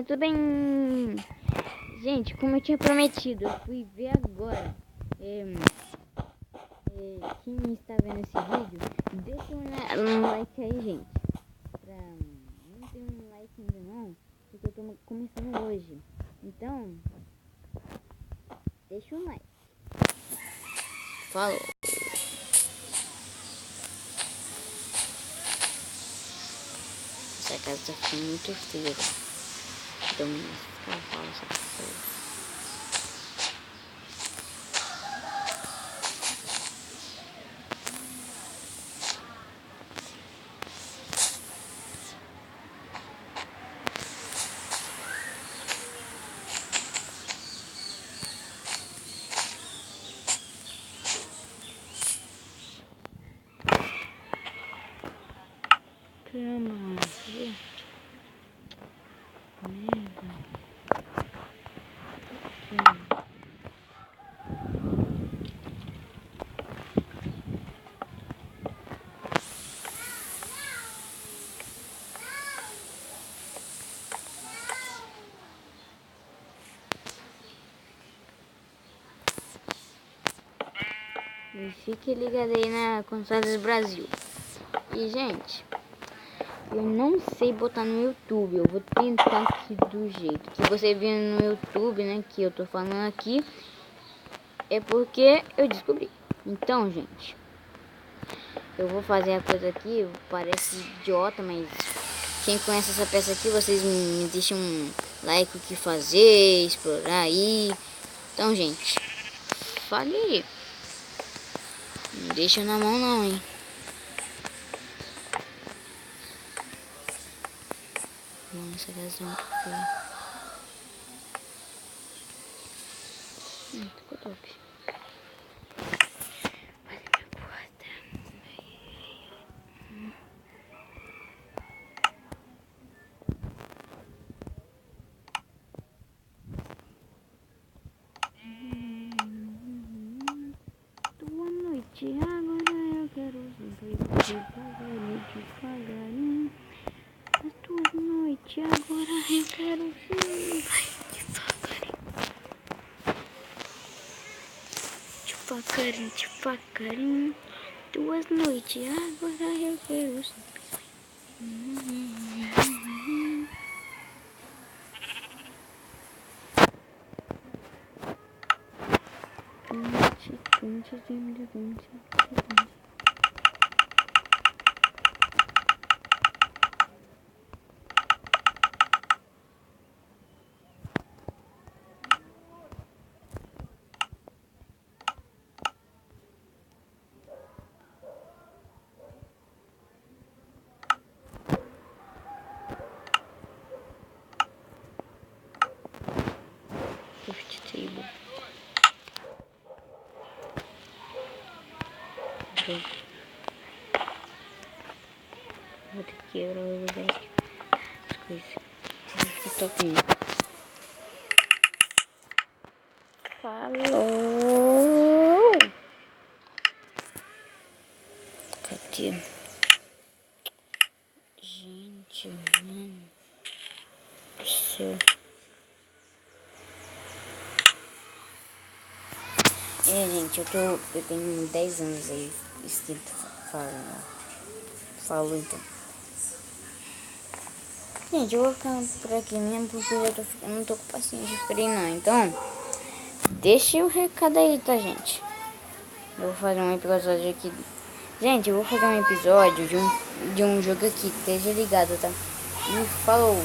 Tudo bem? Gente, como eu tinha prometido, eu fui ver agora. Quem está vendo esse vídeo, deixa um like aí, gente. Não tem um like ainda não, porque eu tô começando hoje. Então, deixa um like. Falou. Essa casa tá ficando muito feia. Então, fala essa pessoa. E fique ligado aí na Consoles Brasil. E, gente, eu não sei botar no YouTube. Eu vou tentar aqui do jeito que você viu no YouTube, né? Que eu tô falando aqui. É porque eu descobri. Então, gente, eu vou fazer a coisa aqui. Parece idiota, mas quem conhece essa peça aqui, vocês me deixam um like, o que fazer, explorar aí. Então, gente, fale aí. Não deixa na mão não, hein. Nossa, casa é muito feia. Ficou top. Olha minha porta. Boa noite, agora eu quero sempre devagarinho. As tuas noites, agora eu quero sempre devagarinho, devagarinho. Duas noites, agora eu quero sempre. Gift table. Vou ter que quebrar o deck. As coisas. Que topinho. Falou! Cadê? Gente, mano. Do céu. Gente, eu tenho 10 anos aí. Escrito falou então. Gente, eu vou ficar por aqui mesmo porque eu não tô com paciência de treinar. Então, deixe o recado aí, tá, gente? Eu vou fazer um episódio aqui. Gente, eu vou fazer um episódio de um jogo aqui. Esteja ligado, tá? E falou!